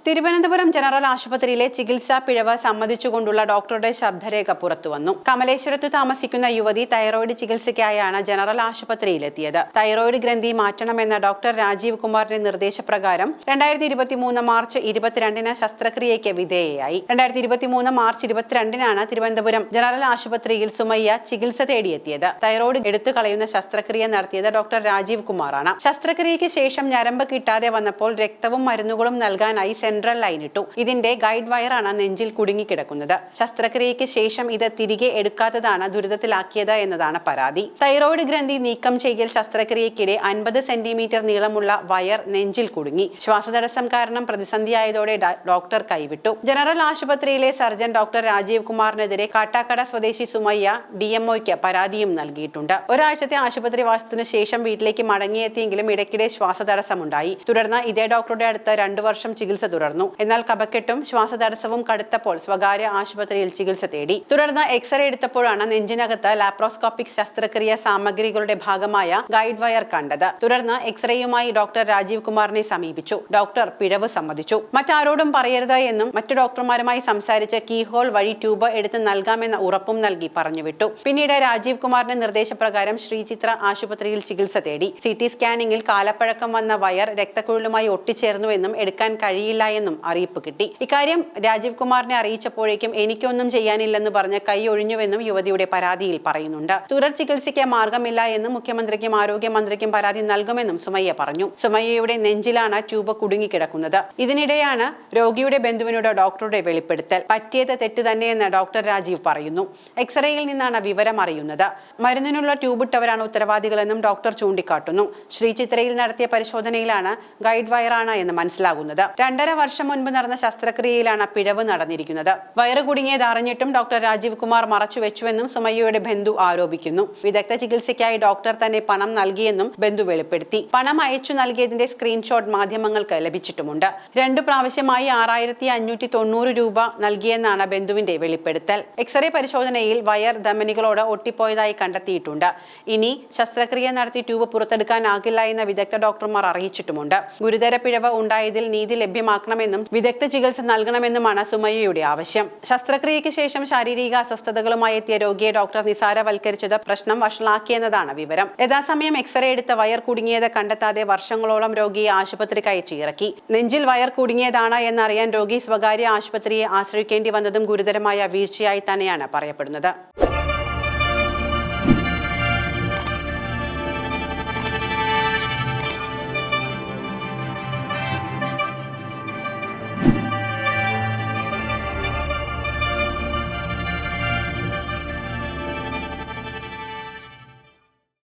Thiruvananthapuram general ആശുപത്രിയിലെ ചികിത്സാ പിഴവ് സമ്മതിച്ചുകൊണ്ടുള്ള ഡോക്ടറുടെ ശബ്ദരേഖ പുറത്തുവന്നു. കമലേശ്വരത്ത് താമസിക്കുന്ന യുവതി തൈറോയിഡ് ചികിത്സയ്ക്കായാണ് ജനറൽ ആശുപത്രിയിലെത്തിയത്. തൈറോയിഡ് ഗ്രന്ഥി മാറ്റണമെന്ന ഡോക്ടർ രാജീവ് കുമാറിന്റെ നിർദ്ദേശപ്രകാരം 2023 മാർച്ച് 22-ന് ശസ്ത്രക്രിയയ്ക്ക് വിധേയയായി. 2023 മാർച്ച് 22-നാണ് തിരുവനന്തപുരം ജനറൽ ആശുപത്രിയിൽ സുമയ്യ ചികിത്സ തേടിയെത്തിയത്. തൈറോയിഡ് എടുത്തു കളയുന്ന ശസ്ത്രക്രിയ നടത്തിയത് ഡോക്ടർ രാജീവ് കുമാറാണ്. ശസ്ത്രക്രിയയ്ക്ക് ശേഷം ഞരമ്പ് കിട്ടാതെ വന്നപ്പോൾ രക്തവും മരുന്നുകളും നൽകാനായി സെൻട്രൽ ലൈൻ ഇട്ടു. ഇതിന്റെ ഗൈഡ് വയറാണ് നെഞ്ചിൽ കുടുങ്ങിക്കിടക്കുന്നത്. ശസ്ത്രക്രിയയ്ക്ക് ശേഷം ഇത് തിരികെ എടുക്കാത്തതാണ് ദുരിതത്തിലാക്കിയത് എന്നതാണ് പരാതി. തൈറോയിഡ് ഗ്രന്ഥി നീക്കം ചെയ്യൽ ശസ്ത്രക്രിയയ്ക്കിടെ 50 സെന്റിമീറ്റർ നീളമുള്ള വയർ നെഞ്ചിൽ കുടുങ്ങി. ശ്വാസതടസ്സം കാരണം പ്രതിസന്ധിയായതോടെ ഡോക്ടർ കൈവിട്ടു. ജനറൽ ആശുപത്രിയിലെ സർജൻ ഡോക്ടർ രാജീവ് കുമാറിനെതിരെ കാട്ടാക്കട സ്വദേശി സുമയ്യ DMOയ്ക്ക് പരാതിയും നൽകിയിട്ടുണ്ട്. ഒരാഴ്ചത്തെ ആശുപത്രിവാസത്തിനു ശേഷം വീട്ടിലേക്ക് മടങ്ങിയെത്തിയെങ്കിലും ഇടയ്ക്കിടെ ശ്വാസതടസ്സമുണ്ടായി. തുടർന്ന് ഇതേ ഡോക്ടറുടെ അടുത്ത് 2 വർഷം ചികിത്സ തുടർന്നു. എന്നാൽ കഫക്കെട്ടും ശ്വാസതടസ്സവും കടുത്തപ്പോൾ സ്വകാര്യ ആശുപത്രിയിൽ ചികിത്സ തേടി. തുടർന്ന് എക്സ്റേ എടുത്തപ്പോഴാണ് നെഞ്ചിനകത്ത് ലാപ്രോസ്കോപ്പിക് ശസ്ത്രക്രിയ സാമഗ്രികളുടെ ഭാഗമായ ഗൈഡ് വയർ കണ്ടത്. തുടർന്ന് എക്സ്റേയുമായി ഡോക്ടർ രാജീവ് കുമാറിനെ സമീപിച്ചു. ഡോക്ടർ പിഴവ് സമ്മതിച്ചു. മറ്റാരോടും പറയരുത് എന്നും മറ്റു ഡോക്ടർമാരുമായി സംസാരിച്ച് കീഹോൾ വഴി ട്യൂബ് എടുത്ത് നൽകാമെന്ന ഉറപ്പും നൽകി പറഞ്ഞുവിട്ടു. പിന്നീട് രാജീവ് കുമാറിന്റെ നിർദ്ദേശപ്രകാരം ശ്രീചിത്ര ആശുപത്രിയിൽ ചികിത്സ തേടി. CT സ്കാനിങ്ങിൽ കാലപ്പഴക്കം വന്ന വയർ രക്തക്കുഴലുമായി ഒട്ടിച്ചേർന്നുവെന്നും എടുക്കാൻ കഴിയില്ല എന്നും അറിയിപ്പ് കിട്ടി. ഇക്കാര്യം രാജീവ് കുമാറിനെ അറിയിച്ചപ്പോഴേക്കും എനിക്കൊന്നും ചെയ്യാനില്ലെന്ന് പറഞ്ഞ് കൈ ഒഴിഞ്ഞുവെന്നും യുവതിയുടെ പരാതിയിൽ പറയുന്നുണ്ട്. തുടർ ചികിത്സയ്ക്ക് മാർഗമില്ല എന്നും മുഖ്യമന്ത്രിക്കും ആരോഗ്യമന്ത്രിക്കും പരാതി നൽകുമെന്നും സുമയ്യ പറഞ്ഞു. സുമയ്യയുടെ നെഞ്ചിലാണ് ട്യൂബ് കുടുങ്ങിക്കിടക്കുന്നത്. ഇതിനിടെയാണ് രോഗിയുടെ ബന്ധുവിനോട് ഡോക്ടറുടെ വെളിപ്പെടുത്തൽ. പറ്റിയത് തെറ്റ് തന്നെയെന്ന് ഡോക്ടർ രാജീവ് പറയുന്നു. എക്സ്റേയിൽ നിന്നാണ് വിവരം അറിയുന്നത്. മരുന്നിനുള്ള ട്യൂബ് ഇട്ടവരാണ് ഉത്തരവാദികളെന്നും ഡോക്ടർ ചൂണ്ടിക്കാട്ടുന്നു. ശ്രീചിത്രയിൽ നടത്തിയ പരിശോധനയിലാണ് ഗൈഡ് വയറാണ് എന്ന് മനസ്സിലാകുന്നത്. 2.5 വർഷം മുൻപ് നടന്ന ശസ്ത്രക്രിയയിലാണ് പിഴവ് നടന്നിരിക്കുന്നത്. വയറ് കുടുങ്ങിയത് അറിഞ്ഞിട്ടും ഡോക്ടർ രാജീവ് കുമാർ മറച്ചുവെച്ചുവെന്നും സുമയ്യയുടെ ബന്ധു ആരോപിക്കുന്നു. വിദഗ്ധ ചികിത്സയ്ക്കായി ഡോക്ടർ തന്നെ പണം നൽകിയെന്നും ബന്ധു വെളിപ്പെടുത്തി. പണം അയച്ചു നൽകിയതിന്റെ സ്ക്രീൻഷോട്ട് മാധ്യമങ്ങൾക്ക് ലഭിച്ചിട്ടുമുണ്ട്. 2 പ്രാവശ്യമായി 6590 രൂപ നൽകിയെന്നാണ് ബന്ധുവിന്റെ വെളിപ്പെടുത്തൽ. എക്സ്റേ പരിശോധനയിൽ വയർ ധമനികളോട് ഒട്ടിപ്പോയതായി കണ്ടെത്തിയിട്ടുണ്ട്. ഇനി ശസ്ത്രക്രിയ നടത്തി ട്യൂബ് പുറത്തെടുക്കാനാകില്ല എന്ന വിദഗ്ധ ഡോക്ടർമാർ അറിയിച്ചിട്ടുമുണ്ട്. ഗുരുതര പിഴവ് ഉണ്ടായതിൽ നീതി ലഭ്യമാക്കണമെന്നും വിദഗ്ധ ചികിത്സ നൽകണമെന്നുമാണ് സുമയ്യയുടെ ആവശ്യം. ശസ്ത്രക്രിയയ്ക്ക് ശേഷം ശാരീരിക അസ്വസ്ഥതകളുമായി എത്തിയ രോഗിയെ ഡോക്ടർ നിസാരവൽക്കരിച്ചത് പ്രശ്നം വഷളാക്കിയെന്നതാണ് വിവരം. യഥാസമയം എക്സ്റേ എടുത്ത് വയർ കുടുങ്ങിയത് കണ്ടെത്താതെ വർഷങ്ങളോളം രോഗിയെ ആശുപത്രി കയറ്റിയിറക്കി. നെഞ്ചിൽ വയർ കുടുങ്ങിയതാണ് എന്നറിയാൻ രോഗി സ്വകാര്യ ആശുപത്രിയെ ആശ്രയിക്കേണ്ടി വന്നതും ഗുരുതരമായ വീഴ്ചയായി തന്നെയാണ് പറയപ്പെടുന്നത്.